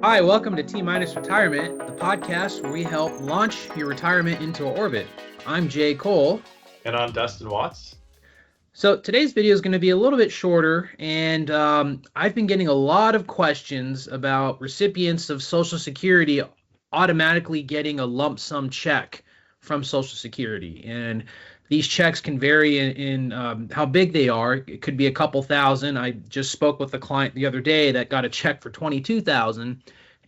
Hi, welcome to T Minus Retirement, the podcast where we help launch your retirement into orbit. I'm Jay Cole. And I'm Dustin Watts. So today's video is going to be a little bit shorter, and I've been getting a lot of questions about recipients of Social Security automatically getting a lump sum check from Social Security. And these checks can vary in how big they are. It could be a couple thousand. I just spoke with a client the other day that got a check for $22,000,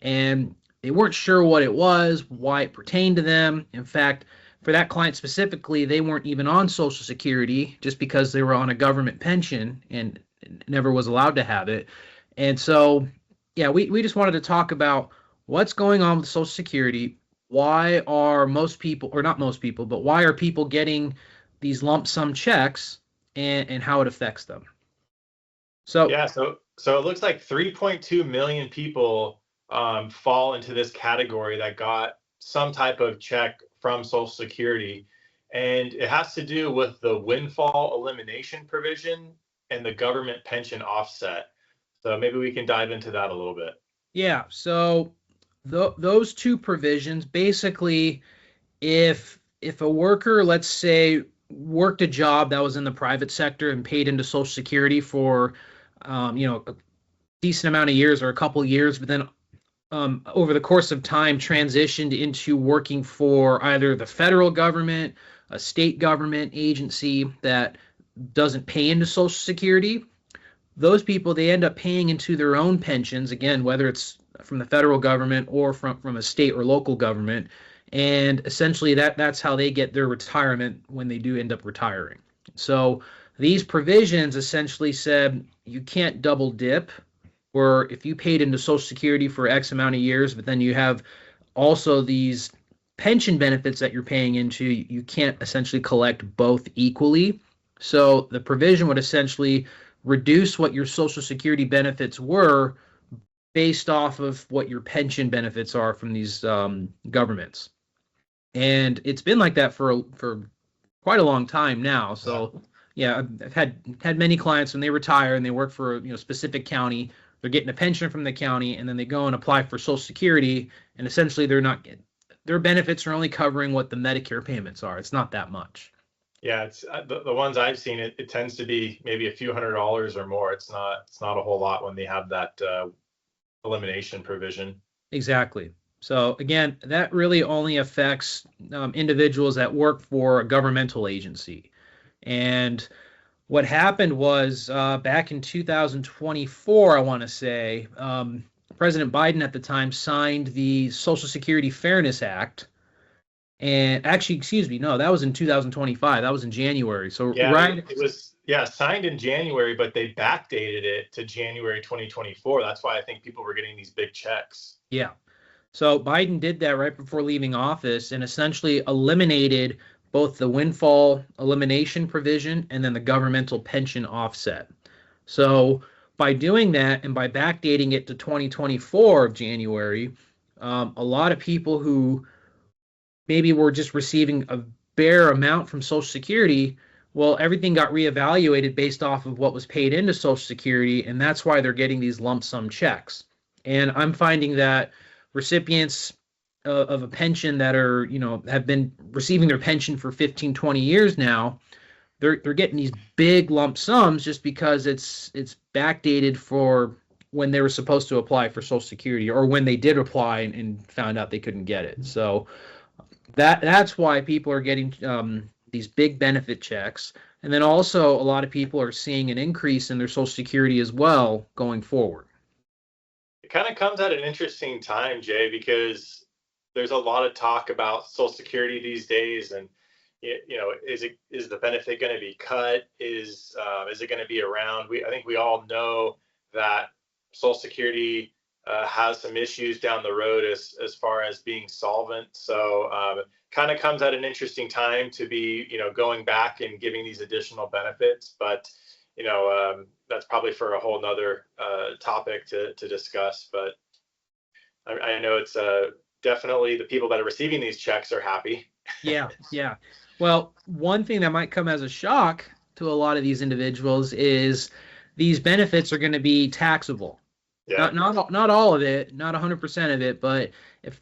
and they weren't sure what it was, why it pertained to them. In fact, for that client specifically, they weren't even on Social Security just because they were on a government pension and never was allowed to have it. And so, yeah, we just wanted to talk about what's going on with Social Security. Why are most people, or not most people, but why are people getting these lump sum checks, and how it affects them? So it looks like 3.2 million people fall into this category that got some type of check from Social Security, and it has to do with the Windfall elimination provision and the government pension offset. So maybe we can dive into that a little bit. Yeah, so those two provisions, basically, if a worker, let's say, worked a job that was in the private sector and paid into Social Security for a decent amount of years or a couple of years, but then over the course of time transitioned into working for either the federal government, a state government agency that doesn't pay into Social Security, those people, they end up paying into their own pensions, again, whether it's from the federal government or from a state or local government. And essentially that's how they get their retirement when they do end up retiring. So these provisions essentially said you can't double dip, where if you paid into Social Security for X amount of years, but then you have also these pension benefits that you're paying into, you can't essentially collect both equally. So the provision would essentially reduce what your Social Security benefits were based off of what your pension benefits are from these governments. And it's been like that for quite a long time now. So yeah, I've had many clients when they retire and they work for a specific county, they're getting a pension from the county, and then they go and apply for Social Security, and essentially their benefits are only covering what the Medicare payments are. It's not that much. Yeah, it's the ones I've seen. It tends to be maybe a few $100s or more. It's not a whole lot when they have that elimination provision. Exactly. So again, that really only affects individuals that work for a governmental agency. And what happened was back in 2024, I want to say, President Biden at the time signed the Social Security Fairness Act. And actually, excuse me, no, that was in 2025. That was in January. So yeah, right, it was signed in January, but they backdated it to January 2024. That's why I think people were getting these big checks. Yeah. So Biden did that right before leaving office and essentially eliminated both the windfall elimination provision and then the governmental pension offset. So by doing that and by backdating it to 2024 of January, a lot of people who maybe were just receiving a bare amount from Social Security, well, everything got reevaluated based off of what was paid into Social Security, and that's why they're getting these lump sum checks. And I'm finding that recipients of a pension that are, have been receiving their pension for 15, 20 years now, they're getting these big lump sums just because it's backdated for when they were supposed to apply for Social Security, or when they did apply and found out they couldn't get it. So that's why people are getting these big benefit checks. And then also a lot of people are seeing an increase in their Social Security as well going forward. It kind of comes at an interesting time, Jay, because there's a lot of talk about Social Security these days, and is the benefit going to be cut? Is it going to be around? I think we all know that Social Security has some issues down the road as far as being solvent. So kind of comes at an interesting time to be going back and giving these additional benefits, but that's probably for a whole nother topic to discuss. But I know it's definitely the people that are receiving these checks are happy. Yeah. Well, one thing that might come as a shock to a lot of these individuals is these benefits are going to be taxable. Yeah. Not all of it, not 100% of it, but if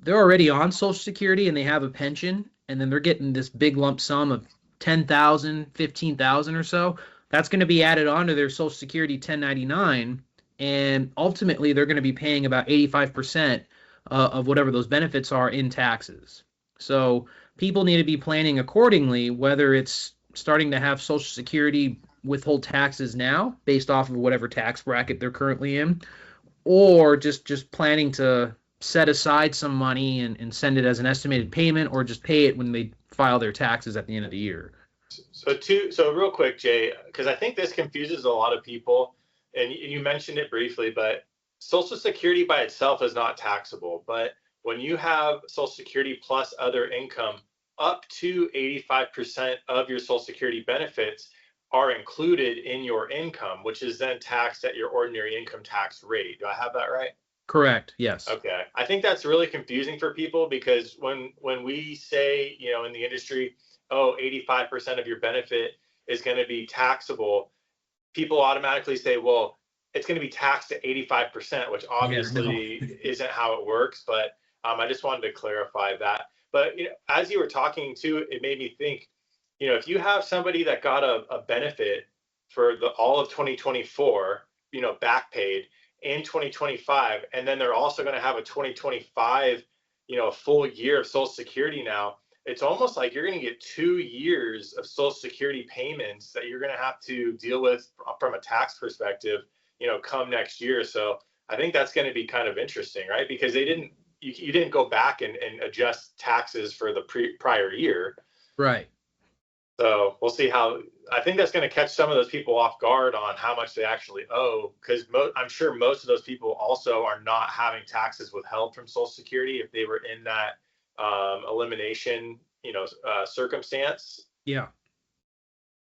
they're already on Social Security and they have a pension, and then they're getting this big lump sum of 10,000, 15,000 or so, that's going to be added onto their Social Security 1099, and ultimately they're going to be paying about 85% of whatever those benefits are in taxes. So people need to be planning accordingly, whether it's starting to have Social Security withhold taxes now based off of whatever tax bracket they're currently in, or just planning to set aside some money and send it as an estimated payment, or just pay it when they file their taxes at the end of the year. So real quick, Jay, because I think this confuses a lot of people, and you mentioned it briefly, but Social Security by itself is not taxable. But when you have Social Security plus other income, up to 85% of your Social Security benefits are included in your income, which is then taxed at your ordinary income tax rate. Do I have that right? Correct. Yes. Okay. I think that's really confusing for people because when we say, in the industry, oh, 85% of your benefit is going to be taxable, people automatically say, well, it's going to be taxed at 85%, which Yeah. No. obviously isn't how it works. But I just wanted to clarify that. But as you were talking too, it made me think, if you have somebody that got a benefit for all of 2024, back paid in 2025, and then they're also going to have a 2025, a full year of Social Security now. It's almost like you're going to get 2 years of Social Security payments that you're going to have to deal with from a tax perspective, come next year. So I think that's going to be kind of interesting, right? Because you didn't go back and adjust taxes for the prior year. Right. So we'll see how. I think that's going to catch some of those people off guard on how much they actually owe, because I'm sure most of those people also are not having taxes withheld from Social Security if they were in that elimination, circumstance. Yeah.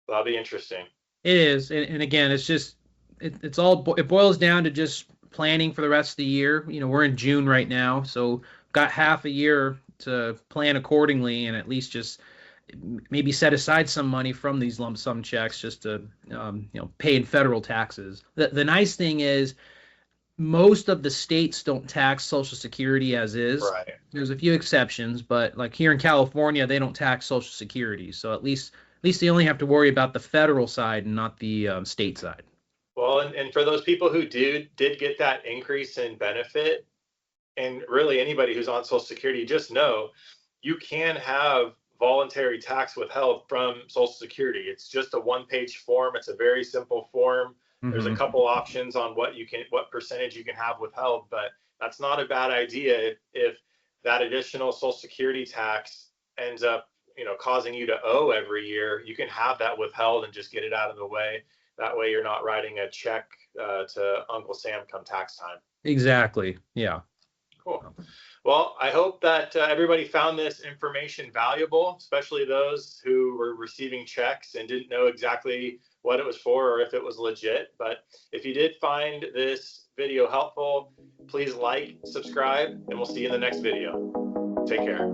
That'll be interesting. It is, and again, it's just it boils down to just planning for the rest of the year. We're in June right now, so got half a year to plan accordingly, and at least just maybe set aside some money from these lump sum checks just to pay in federal taxes. The nice thing is most of the states don't tax Social Security as is. Right. There's a few exceptions, but like here in California, they don't tax Social Security, so at least they only have to worry about the federal side and not the state side. Well, and for those people who did get that increase in benefit, and really anybody who's on Social Security, just know you can have voluntary tax withheld from Social Security. It's just a one-page form. It's a very simple form. There's a Mm-hmm. couple options on what percentage you can have withheld, but that's not a bad idea if that additional Social Security tax ends up, causing you to owe every year. You can have that withheld and just get it out of the way. That way, you're not writing a check to Uncle Sam come tax time. Exactly. Yeah. Cool. Well, I hope that everybody found this information valuable, especially those who were receiving checks and didn't know exactly what it was for or if it was legit. But if you did find this video helpful, please like, subscribe, and we'll see you in the next video. Take care.